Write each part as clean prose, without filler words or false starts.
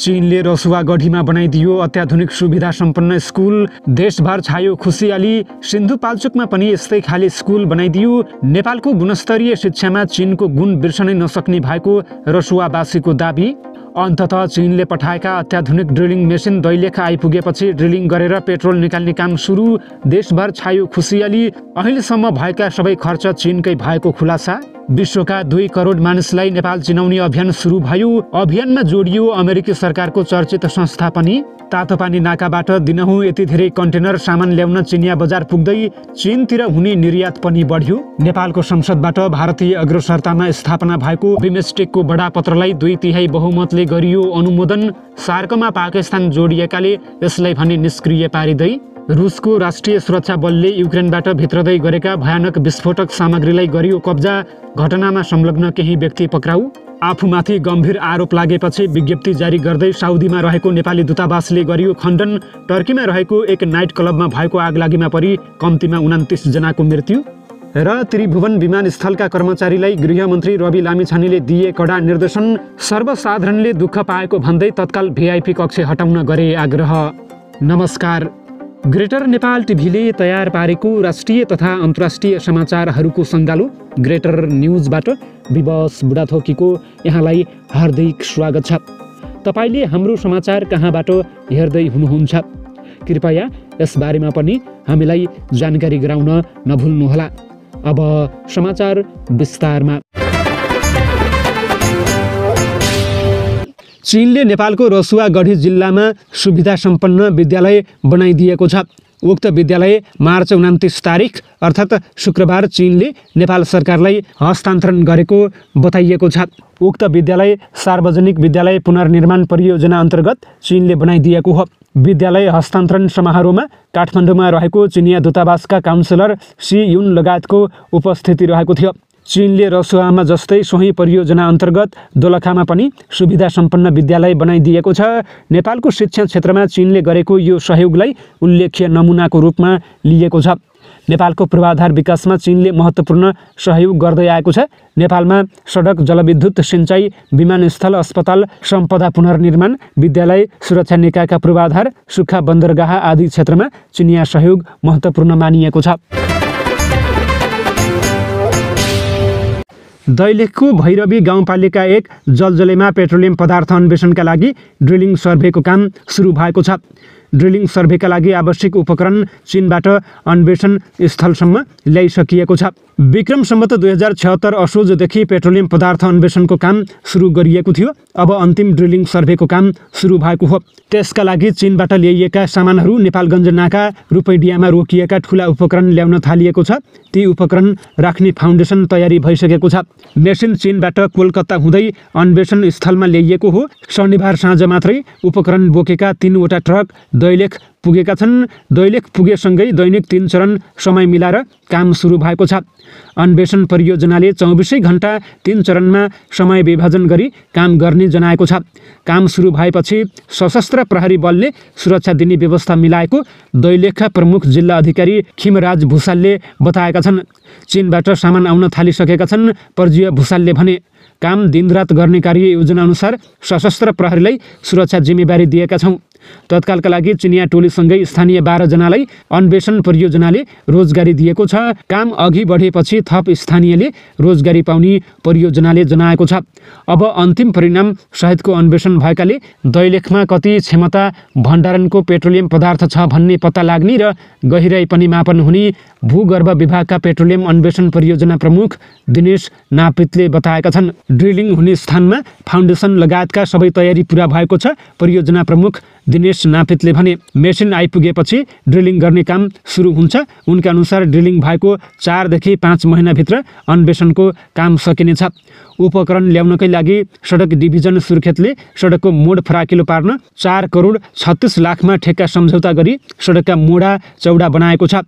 चीनले रसुवागढीमा बनाइदियो अत्याधुनिक सुविधा सम्पन्न स्कुल। देशभर छायो खुसियाली। सिन्धुपाल्चोकमा पनि यस्तै खाले स्कुल बनाइदियो। नेपालको गुणस्तरीय शिक्षामा चीनको गुण बिर्सनै नसक्ने भएको रसुवावासीको दाबी। अन्ततः चीनले पठाएका अत्याधुनिक ड्रिलिङ मेसिन दैलेख आइपुगेपछि ड्रिलिङ गरेर पेट्रोल निकाल्ने काम सुरु। देशभर छायो खुसियाली। अहिलेसम्म भएका सबै खर्च चीनकै भएको खुलासा। विश्वका 2 करोड मानिसलाई नेपाल चिनाउने अभियान सुरु भयो। अभियानमा जोडियो अमेरिकी सरकारको चर्चित संस्था पनि। तातोपानी नाकाबाट दिनहुँ यति धेरै कन्टेनर सामान ल्याउन चिनिया बजार पुग्दै चीनतिर हुने निर्यात पनि बढ्यो। नेपालको संसदबाट भारतीय अग्रसरतामा स्थापना भएको बिमस्टेकको बडापत्रलाई 2/3 बहुमतले गरियो अनुमोदन। सार्कमा पाकिस्तान जोडिएकाले यसलाई भने निष्क्रिय पारिँदै। रुसको राष्ट्रिय सुरक्षा बलले युक्रेनबाट भित्रदै गरेका भयानक विस्फोटक सामग्रीलाई गरियो कब्जा। घटनामा संलग्न केही व्यक्ति पक्राउ। आफूमाथि गम्भीर आरोप लागेपछि विज्ञप्ति जारी गर्दै साउदीमा रहेको नेपाली दूतावासले गरियो खण्डन। टर्कीमा रहेको एक नाइट क्लबमा भएको आगलागीमा परि कम्तीमा 29 जनाको मृत्यु। र त्रिभुवन विमानस्थलका कर्मचारीलाई गृहमन्त्री रवि लामिछानेले दिए कडा निर्देशन। सर्वसाधारणले दुःख पाएको भन्दै तत्काल भिआइपी कक्ष हटाउन गरे आग्रह। नमस्कार। ग्रेटर नेपाल टिभीले तयार पारेको राष्ट्रिय तथा अन्तर्राष्ट्रिय समाचारहरूको सङ्गालो ग्रेटर न्युजबाट विवश बुढाथोकीको यहाँलाई हार्दिक स्वागत छ। तपाईले हाम्रो समाचार कहाँबाट हेर्दै हुनुहुन्छ कृपया यसबारेमा पनि हामीलाई जानकारी गराउन नभुल्नुहोला। अब समाचार विस्तारमा। चीनले नेपालको रसुवागढी जिल्लामा सुविधा सम्पन्न विद्यालय बनाइदिएको छ। उक्त विद्यालय मार्च 29 तारिक अर्थात् शुक्रबार चीनले नेपाल सरकारलाई हस्तान्तरण गरेको बताइएको छ। उक्त विद्यालय सार्वजनिक विद्यालय पुनर्निर्माण परियोजना अन्तर्गत चीनले बनाइदिएको हो। विद्यालय हस्तान्तरण समारोहमा काठमाडौँमा रहेको चिनिया दूतावासका काउन्सिलर सी युन लगायतको उपस्थिति रहेको थियो। चीनले रसुवामा जस्तै सोही परियोजना अन्तर्गत दोलखामा पनि सुविधा सम्पन्न विद्यालय बनाइदिएको छ। नेपालको शिक्षा क्षेत्रमा चीनले गरेको यो सहयोगलाई उल्लेख्य नमुनाको रूपमा लिएको छ। नेपालको पूर्वाधार विकासमा चीनले महत्त्वपूर्ण सहयोग गर्दै आएको छ। नेपालमा सडक, जलविद्युत, सिँचाइ, विमानस्थल, अस्पताल, सम्पदा पुनर्निर्माण, विद्यालय, सुरक्षा निकायका पूर्वाधार, सुक्खा बन्दरगाह आदि क्षेत्रमा चिनिया सहयोग महत्त्वपूर्ण मानिएको छ। दैलेखको भैरवी गाउँपालिका 1 जलजलेमा पेट्रोलियम पदार्थ अन्वेषणका लागि ड्रिलिङ सर्भेको काम सुरु भएको छ। ड्रिलिङ सर्भेका लागि आवश्यक उपकरण चीनबाट अन्वेषण स्थलसम्म ल्याइसकिएको छ। विक्रम सम्वत 2076 असोजदेखि पेट्रोलियम पदार्थ अन्वेषणको काम सुरु गरिएको थियो। अब अन्तिम ड्रिलिङ सर्भेको काम सुरु भएको हो। त्यसका लागि चीनबाट ल्याइएका सामानहरू नेपालगञ्ज नाका रूपैडियामा रोकिएका ठुला उपकरण ल्याउन थालिएको छ। ती उपकरण राख्ने फाउन्डेसन तयारी भइसकेको छ। मेसिन चीनबाट कोलकाता हुँदै अन्वेषण स्थलमा ल्याइएको हो। शनिबार साँझ मात्रै उपकरण बोकेका 3वटा ट्रक दैलेख पुगेका छन्। दैलेख पुगेसँगै दैनिक 3 चरण समय मिलाएर काम सुरु भएको छ। अन्वेषण परियोजनाले 24 घण्टा 3 चरणमा समय विभाजन गरी काम गर्ने जनाएको छ। काम सुरु भएपछि सशस्त्र प्रहरी बलले सुरक्षा दिने व्यवस्था मिलाएको दैलेखका प्रमुख जिल्ला अधिकारी खिमराज भुसालले बताएका छन्। चीनबाट सामान आउन थालिसकेका छन्। पर्जीय भुसालले भने काम दिनरात गर्ने कार्य योजना अनुसार सशस्त्र प्रहरीलाई सुरक्षा जिम्मेवारी दिएका छौँ। तत्कालका लागि चिनिया टोलीसँगै स्थानीय 12 जनालाई अन्वेषण परियोजनाले रोजगारी दिएको छ। काम अघि बढेपछि थप स्थानीयले रोजगारी पाउने परियोजनाले जनाएको छ। अब अन्तिम परिणाम सहितको अन्वेषण भएकाले दैलेखमा कति क्षमता भण्डारणको पेट्रोलियम पदार्थ छ भन्ने पत्ता लाग्ने र गहिराई पनि मापन हुने भूगर्भ विभागका पेट्रोलियम अन्वेषण परियोजना प्रमुख दिनेश नापितले बताएका छन्। ड्रिलिङ हुने स्थानमा फाउन्डेसन लगायतका सबै तयारी पूरा भएको छ। परियोजना प्रमुख दिनेश नापितले भने मेसिन आइपुगेपछि ड्रिलिङ गर्ने काम सुरु हुन्छ। उनका अनुसार ड्रिलिङ भएको 4 देखि 5 महिनाभित्र अन्वेषणको काम सकिनेछ। उपकरण ल्याउनकै लागि सडक डिभिजन सुर्खेतले सडकको मोड फराकिलो पार्न 4 करोड 36 लाखमा ठेक्का सम्झौता गरी सडकका मोडा चौडा बनाएको छ।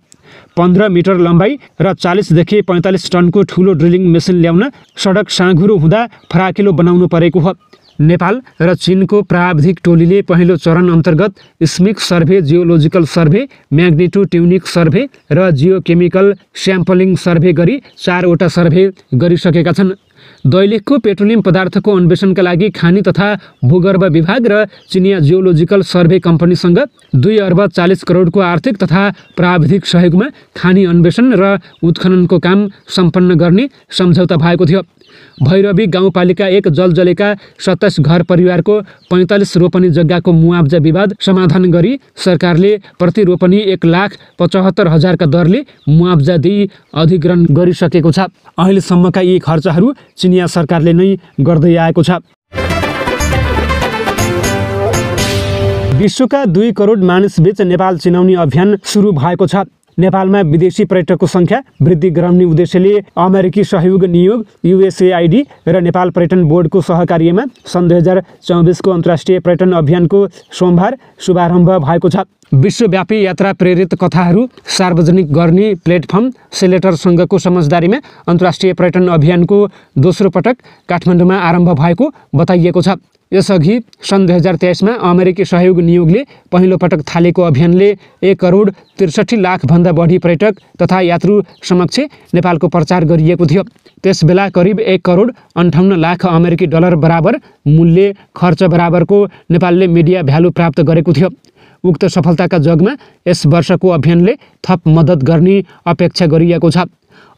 15 मिटर लम्बाइ र 40 देखि 45 टनको ठुलो ड्रिलिङ मेसिन ल्याउन सडक साँघुरो हुँदा फराकिलो बनाउनु परेको हो। नेपाल र चीनको प्राविधिक टोलीले पहिलो चरण अन्तर्गत स्मिक सर्भे, जियोलोजिकल सर्भे, म्याग्निट्युड ट्युनिक सर्भे र जियोकेमिकल स्याम्पलिङ सर्भे गरी 4 वटा सर्भे गरिसकेका छन्। दैलेखको पेट्रोलियम पदार्थको अन्वेषणका लागि खानी तथा भूगर्भ विभाग र चिनिया जियोलोजिकल सर्वे कम्पनीसँग 2 अर्ब 40 करोडको आर्थिक तथा प्राविधिक सहयोगमा खानी अन्वेषण र उत्खननको काम सम्पन्न गर्ने सम्झौता भएको थियो। भैरवी गाउँपालिका 1 जलजलेका 27 घर परिवारको 45 रोपनी जग्गाको मुआब्जा विवाद समाधान गरी सरकारले प्रति रोपनी 1,75,000 का दरले मुआब्जा दिई अधिग्रहण गरिसकेको छ। अहिलेसम्मका यी खर्चहरू चिनिया सरकारले नै गर्दै आएको छ। विश्वका 2 करोड मानिसबीच नेपाल चिनाउने अभियान सुरु भएको छ। नेपालमा विदेशी पर्यटकको सङ्ख्या वृद्धि गराउने उद्देश्यले अमेरिकी सहयोग नियोग USAID र नेपाल पर्यटन बोर्डको सहकार्यमा सन् 2024 को अन्तर्राष्ट्रिय पर्यटन अभियानको सोमबार शुभारम्भ भएको छ। विश्वव्यापी यात्रा प्रेरित कथाहरू सार्वजनिक गर्ने प्लेटफर्म सेलेटरसँगको समझदारीमा अन्तर्राष्ट्रिय पर्यटन अभियानको दोस्रो पटक काठमाडौँमा आरम्भ भएको बताइएको छ। यसअघि सन् 2023 मा अमेरिकी सहयोग नियोगले पहिलो पटक थालेको अभियानले 1 करोड 63 लाख भन्दा बढी पर्यटक तथा यात्रु समक्ष नेपालको प्रचार गरिएको थियो। त्यसबेला करिब 1 करोड 58 लाख अमेरिकी डलर बराबर मूल्य खर्च बराबरको नेपालले मिडिया भ्यालु प्राप्त गरेको थियो। उक्त सफलताका जगमा यस वर्षको अभियानले थप मद्दत गर्ने अपेक्षा गरिएको छ।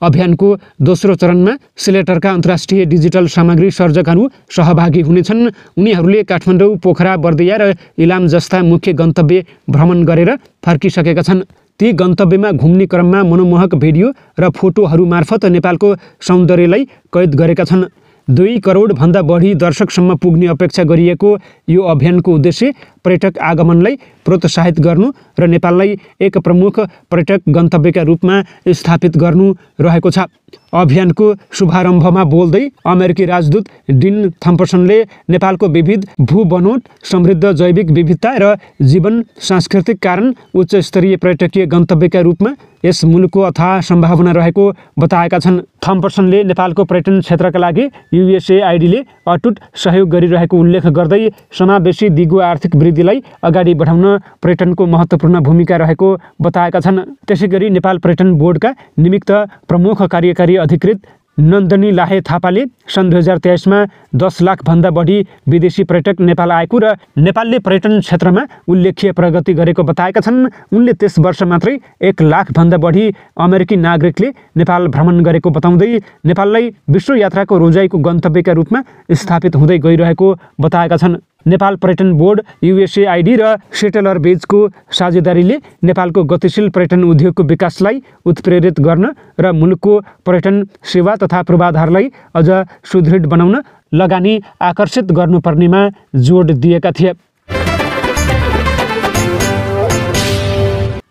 अभियानको दोस्रो चरणमा सिलेटरका अन्तर्राष्ट्रिय डिजिटल सामग्री सर्जकहरू सहभागी हुनेछन्। उनीहरूले काठमाडौँ, पोखरा, बर्दिया र इलाम जस्ता मुख्य गन्तव्य भ्रमण गरेर फर्किसकेका छन्। ती गन्तव्यमा घुम्ने क्रममा मनोमोहक भिडियो र फोटोहरू मार्फत नेपालको सौन्दर्यलाई कैद गरेका छन्। 2 करोड भन्दा बढी दर्शकसम्म पुग्ने अपेक्षा गरिएको यो अभियानको उद्देश्य पर्यटक आगमनलाई प्रोत्साहित गर्नु र नेपाललाई एक प्रमुख पर्यटक गन्तव्यका रूपमा स्थापित गर्नु रहेको छ। अभियानको शुभारम्भमा बोल्दै अमेरिकी राजदूत डिन थम्पसनले नेपालको विविध भूबनोट, समृद्ध जैविक विविधता र जीवन सांस्कृतिक कारण उच्च स्तरीय पर्यटकीय गन्तव्यका रूपमा यस मुलुकको अथाह सम्भावना रहेको बताएका छन्। थम्पसनले नेपालको पर्यटन क्षेत्रका लागि USAIDले अटुट सहयोग गरिरहेको उल्लेख गर्दै समावेशी दिगो आर्थिक वृद्धिलाई अगाडि बढाउन पर्यटनको महत्त्वपूर्ण भूमिका रहेको बताएका छन्। त्यसैगरी नेपाल पर्यटन बोर्डका निमित्त प्रमुख कार्यकारी अधिकृत नन्दनी लाहे थापाले सन् 2023 मा 10 लाख भन्दा बढी विदेशी पर्यटक नेपाल आएको र नेपालले पर्यटन क्षेत्रमा उल्लेख्य प्रगति गरेको बताएका छन्। उनले त्यस वर्ष मात्रै 1 लाख भन्दा बढी अमेरिकी नागरिकले नेपाल भ्रमण गरेको बताउँदै नेपाललाई विश्व यात्राको रोजाइको गन्तव्यका रूपमा स्थापित हुँदै गइरहेको बताएका छन्। नेपाल पर्यटन बोर्ड, USAID र सेटेलर बीचको साझेदारीले नेपालको गतिशील पर्यटन उद्योगको विकासलाई उत्प्रेरित गर्न र मुलुकको पर्यटन सेवा तथा पूर्वाधारलाई अझ सुदृढ बनाउन लगानी आकर्षित गर्नुपर्नेमा जोड दिएका थिए।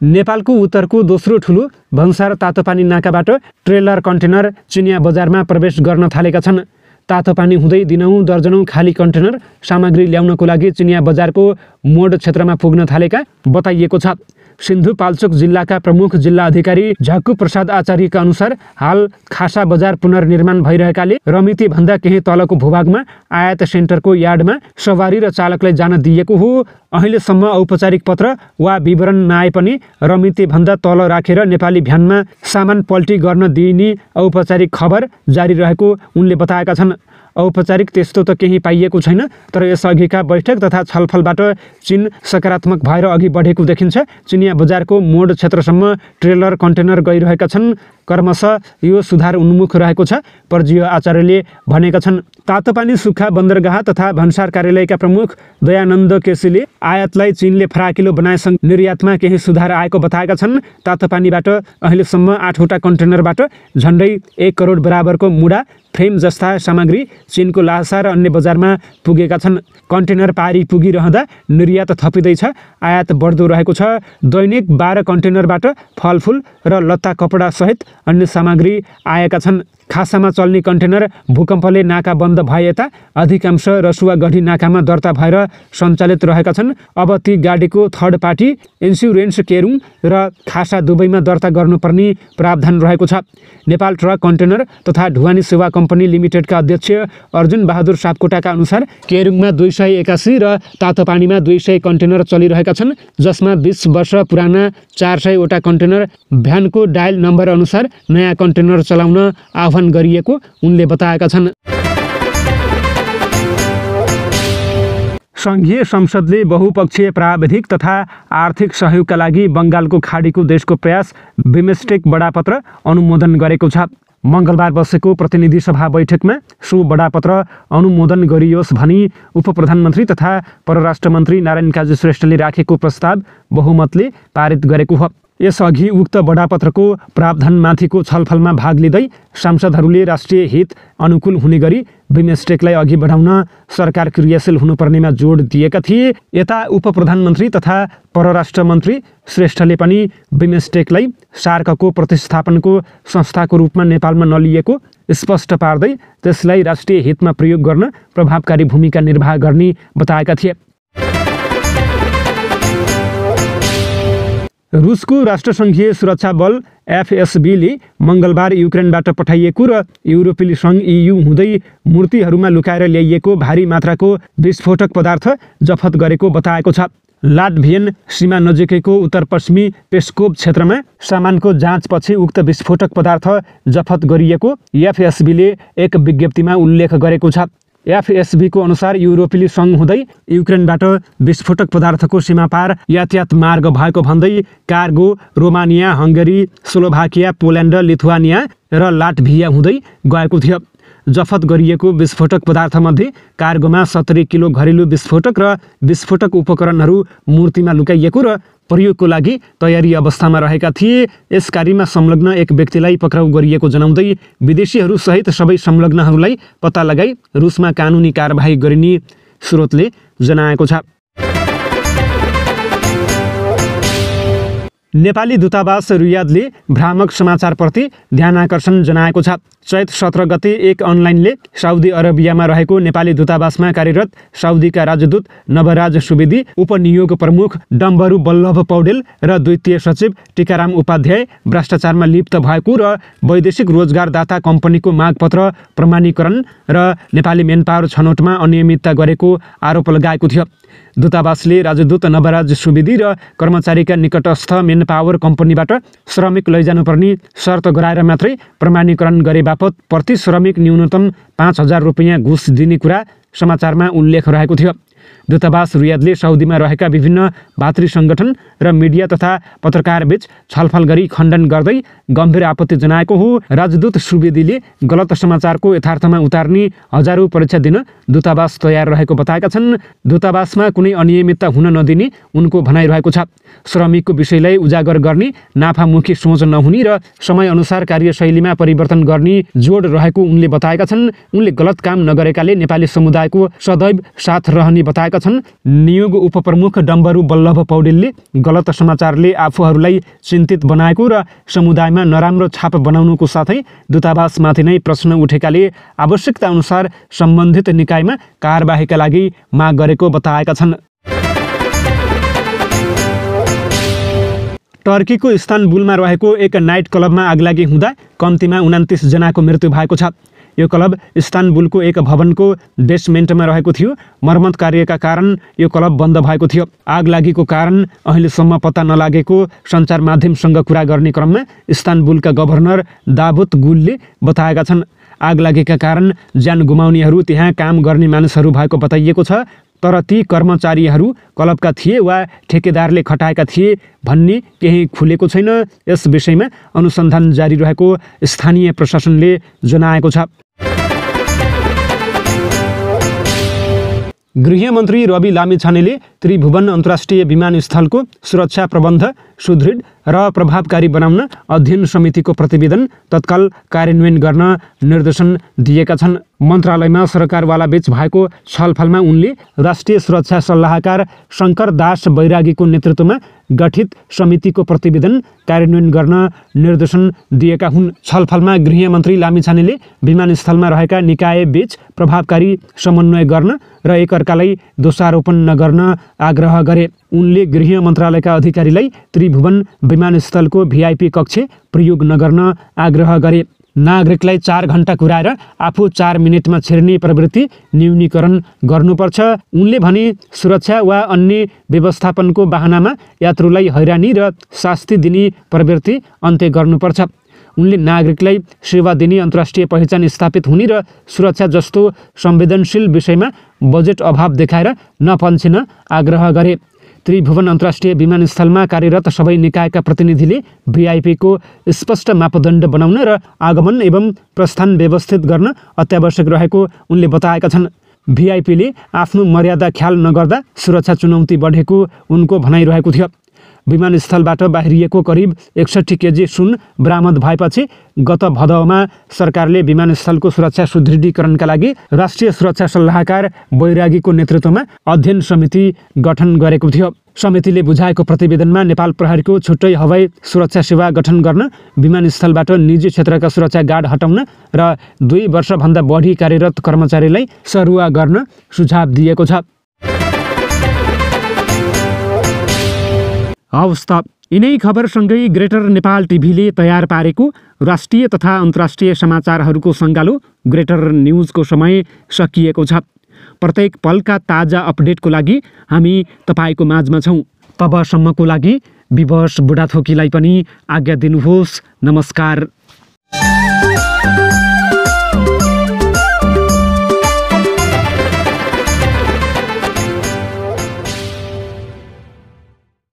नेपालको उत्तरको दोस्रो ठुलो भन्सार तातोपानी नाकाबाट ट्रेलर कन्टेनर चिनिया बजारमा प्रवेश गर्न थालेका छन्। तातोपानी हुँदै दिनौँ दर्जनौँ खाली कन्टेनर सामग्री ल्याउनको लागि चिनिया बजारको मोड क्षेत्रमा पुग्न थालेका बताइएको छ। सिन्धुपाल्चोक जिल्लाका प्रमुख जिल्ला अधिकारी झाक्कु प्रसाद आचार्यका अनुसार हाल खासा बजार पुनर्निर्माण भइरहेकाले रमिती भन्दा केही तलको भूभागमा आयात सेन्टरको यार्डमा सवारी र चालकलाई जान दिएको हो। अहिलेसम्म औपचारिक पत्र वा विवरण नआए पनि रमिती भन्दा तल राखेर नेपाली भ्यानमा सामान पल्टी गर्न दिइने औपचारिक खबर जारी रहेको उनले बताएका छन्। औपचारिक त्यस्तो त केही पाइएको छैन, तर यसअघिका बैठक तथा छलफलबाट चीन सकारात्मक भएर अघि बढेको देखिन्छ। चिनिया बजारको मोड क्षेत्रसम्म ट्रेलर कन्टेनर गइरहेका छन्। क्रमशः यो सुधार उन्मुख रहेको छ, पर्जियो आचार्यले भनेका छन्। तातोपानी सुक्खा बन्दरगाह तथा भन्सार कार्यालयका प्रमुख दयानन्द केसीले आयातलाई चीनले फराकिलो बनाएसँग निर्यातमा केही सुधार आएको बताएका छन्। तातोपानीबाट अहिलेसम्म 8वटा कन्टेनरबाट झन्डै 1 करोड बराबरको मुडा, फ्रेम जस्ता सामग्री चीनको लासा र अन्य बजारमा पुगेका छन्। कन्टेनर पारी पुगिरहँदा निर्यात थपिँदैछ, आयात बढ्दो रहेको छ। दैनिक 12 कन्टेनरबाट फलफुल र लत्ता कपडा सहित अन्य सामग्री आएका छन्। खासामा चल्ने कन्टेनर भूकम्पले नाका बन्द भए यता अधिकांश रसुवागढी नाकामा दर्ता भएर सञ्चालित रहेका छन्। अब ती गाडीको थर्ड पार्टी इन्स्युरेन्स केरुङ र खासा दुवैमा दर्ता गर्नुपर्ने प्रावधान रहेको छ। नेपाल ट्रक कन्टेनर तथा ढुवानी सेवा कम्पनी लिमिटेडका अध्यक्ष अर्जुन बहादुर सापकोटाका अनुसार केरुङमा 281 र तातोपानीमा 200 कन्टेनर चलिरहेका छन्, जसमा 20 वर्ष पुराना 400 वटा कन्टेनर भ्यानको डायल नम्बर अनुसार नयाँ कन्टेनर चलाउन आह्वान गरिएको उनले बताएका छन्। सङ्घीय संसदले बहुपक्षीय प्राविधिक तथा आर्थिक सहयोगका लागि बङ्गालको खाडीको देशको प्रयास बिमस्टेक बडापत्र अनुमोदन गरेको छ। मङ्गलबार बसेको प्रतिनिधि सभा बैठकमा सो बडापत्र अनुमोदन गरियोस् भनी उपप्रधानमन्त्री तथा परराष्ट्र मन्त्री नारायण काजी श्रेष्ठले राखेको प्रस्ताव बहुमतले पारित गरेको हो। यसअघि उक्त बडापत्रको प्रावधानमाथिको छलफलमा भाग लिँदै सांसदहरूले राष्ट्रिय हित अनुकूल हुने गरी बिमस्टेकलाई अघि बढाउन सरकार क्रियाशील हुनुपर्नेमा जोड दिएका थिए। यता उपप्रधानमन्त्री तथा परराष्ट्र मन्त्री श्रेष्ठले पनि बिमस्टेकलाई सार्कको प्रतिस्थापनको संस्थाको रूपमा नेपालमा नलिएको स्पष्ट पार्दै त्यसलाई राष्ट्रिय हितमा प्रयोग गर्न प्रभावकारी भूमिका निर्वाह गर्ने बताएका थिए। रुसको राष्ट्रसङ्घीय सुरक्षा बल एफएसबीले मङ्गलबार युक्रेनबाट पठाइएको र युरोपेली सङ्घ EU हुँदै मूर्तिहरूमा लुकाएर ल्याइएको भारी मात्राको विस्फोटक पदार्थ जफत गरेको बताएको छ। लाटभियन सीमा नजिकैको उत्तरपश्चिमी पेस्कोभ क्षेत्रमा सामानको जाँचपछि उक्त विस्फोटक पदार्थ जफत गरिएको एफएसबीले एक विज्ञप्तिमा उल्लेख गरेको छ। एफएसबीको अनुसार युरोपेली सङ्घ हुँदै युक्रेनबाट विस्फोटक पदार्थको सीमापार यातायात मार्ग भएको भन्दै cargo Romania, Hungary, Slovakia, Poland, Lithuania र लाटभिया हुँदै गएको थियो। जफत गरिएको विस्फोटक पदार्थमध्ये कार्गोमा 70 किलो घरेलु विस्फोटक र विस्फोटक उपकरणहरू मूर्तिमा लुकाइएको र प्रयोगको लागि तयारी अवस्थामा रहेका थिए। यस कार्यमा संलग्न एक व्यक्तिलाई पक्राउ गरिएको जनाउँदै विदेशीहरू सहित सबै संलग्नहरूलाई पत्ता लगाई रुसमा कानुनी कारबाही गरिने स्रोतले जनाएको छ। नेपाली दूतावास रियादले भ्रामक समाचारप्रति ध्यानाकर्षण जनाएको छ। चैत 17 गते एक अनलाइनले साउदी अरबियामा रहेको नेपाली दूतावासमा कार्यरत साउदीका राजदूत नवराज सुवेदी, उपनियोग प्रमुख डम्बरू वल्लभ पौडेल र द्वितीय सचिव टीकाराम उपाध्याय भ्रष्टाचारमा लिप्त भएको र वैदेशिक रोजगारदाता कम्पनीको मागपत्र प्रमाणीकरण र नेपाली मेनपावर छनौटमा अनियमितता गरेको आरोप लगाएको थियो। दूतावासले राजदूत नवराज सुवेदी र कर्मचारीका निकटस्थ मेनपावर कम्पनीबाट श्रमिक लैजानुपर्ने शर्त गराएर मात्रै प्रमाणीकरण गरे बापत प्रति श्रमिक न्यूनतम 5,000 रुपैयाँ घुस दिने कुरा समाचारमा उल्लेख रहेको थियो। दूतावास रियादले साउदीमा रहेका विभिन्न भातृ सङ्गठन र मिडिया तथा पत्रकारबीच छलफल गरी खण्डन गर्दै गम्भीर आपत्ति जनाएको हो। राजदूत सुवेदीले गलत समाचारको यथार्थमा उतार्ने हजारौँ परीक्षा दिन दूतावास तयार रहेको बताएका छन्। दूतावासमा कुनै अनियमितता हुन नदिने उनको भनाइरहेको छ। श्रमिकको विषयलाई उजागर गर्ने, नाफामुखी सोच नहुने र समयअनुसार कार्यशैलीमा परिवर्तन गर्ने जोड रहेको उनले बताएका छन्। उनले गलत काम नगरेकाले नेपाली समुदायको सदैव साथ रहने बताएका छन्। नियोग उपप्रमुख डम्बरू वल्लभ पौडेलले गलत समाचारले आफूहरूलाई चिन्तित बनाएको र समुदायमा नराम्रो छाप बनाउनुको साथै दूतावासमाथि नै प्रश्न उठेकाले आवश्यकता अनुसार सम्बन्धित निकायमा कारबाहीका लागि माग गरेको बताएका छन्। टर्कीको इस्तानबुलमा रहेको एक नाइट क्लबमा आगलागी हुँदा कम्तीमा 29 जनाको मृत्यु भएको छ। यो क्लब इस्तानबुलको एक भवनको बेसमेन्टमा रहेको थियो। मर्मत कार्यका कारण यो क्लब बन्द भएको थियो। आगलागीको कारण अहिलेसम्म पत्ता नलागेको सञ्चार माध्यमसँग कुरा गर्ने क्रममा इस्तानबुलका गभर्नर दावुत गुलले बताएका छन्। आगलागीका कारण ज्यान गुमाउनेहरू त्यहाँ काम गर्ने मानिसहरू भएको बताइएको छ। तर ती कर्मचारीहरू क्लबका थिए वा ठेकेदारले खटाएका थिए भन्ने केही खुलेको छैन। यस विषयमा अनुसन्धान जारी रहेको स्थानीय प्रशासनले जनाएको छ। गृहमन्त्री रवि लामिछानेले त्रिभुवन अन्तर्राष्ट्रिय विमानस्थलको सुरक्षा प्रबन्ध सुदृढ र प्रभावकारी बनाउन अध्ययन समितिको प्रतिवेदन तत्काल कार्यान्वयन गर्न निर्देशन दिएका छन्। मन्त्रालयमा सरकारवाला बीच भएको छलफलमा उनले राष्ट्रिय सुरक्षा सल्लाहकार शङ्कर दास बैरागीको नेतृत्वमा गठित समितिको प्रतिवेदन कार्यान्वयन गर्न निर्देशन दिएका हुन्। छलफलमा गृहमन्त्री लामिछानेले विमानस्थलमा रहेका निकाय बीच प्रभावकारी समन्वय गर्न र एकअर्कालाई दोषारोपण नगर्न आग्रह गरे। उनले गृह मन्त्रालयका अधिकारीलाई त्रिभुवन विमानस्थलको VIP कक्ष प्रयोग नगर्न आग्रह गरे। नागरिकलाई 4 घण्टा कुराएर आफू 4 मिनेटमा छिर्ने प्रवृत्ति न्यूनीकरण गर्नुपर्छ। उनले भने सुरक्षा वा अन्य व्यवस्थापनको बहानामा यात्रुलाई हैरानी र शास्ति दिने प्रवृत्ति अन्त्य गर्नुपर्छ। उनले नागरिकलाई सेवा दिने, अन्तर्राष्ट्रिय पहिचान स्थापित हुने र सुरक्षा जस्तो संवेदनशील विषयमा बजेट अभाव देखाएर नपन्छिन आग्रह गरे। त्रिभुवन अन्तर्राष्ट्रिय विमानस्थलमा कार्यरत सबै निकायका प्रतिनिधिले भिआइपीको स्पष्ट मापदण्ड बनाउन र आगमन एवं प्रस्थान व्यवस्थित गर्न अत्यावश्यक रहेको उनले बताएका छन्। भिआइपीले आफ्नो मर्यादा ख्याल नगर्दा सुरक्षा चुनौती बढेको उनको भनाइरहेको थियो। विमानस्थलबाट बाहिरिएको करिब 61 केजी सुन बरामद भएपछि गत भदौमा सरकारले विमानस्थलको सुरक्षा सुदृढीकरणका लागि राष्ट्रिय सुरक्षा सल्लाहकार बैरागीको नेतृत्वमा अध्ययन समिति गठन गरेको थियो। समितिले बुझाएको प्रतिवेदनमा नेपाल प्रहरीको छुट्टै हवाई सुरक्षा सेवा गठन गर्न, विमानस्थलबाट निजी क्षेत्रका सुरक्षा गार्ड हटाउन र 2 वर्षभन्दा बढी कार्यरत कर्मचारीलाई सरुवा गर्न सुझाव दिएको छ। हवस् त यिनै खबरसँगै ग्रेटर नेपाल टिभीले तयार पारेको राष्ट्रिय तथा अन्तर्राष्ट्रिय समाचारहरूको सङ्गालो ग्रेटर न्युजको समय सकिएको छ। प्रत्येक पलका ताजा अपडेटको लागि हामी तपाईँको माझमा छौँ। तबसम्मको लागि विवश बुढाथोकीलाई पनि आज्ञा दिनुहोस्। नमस्कार।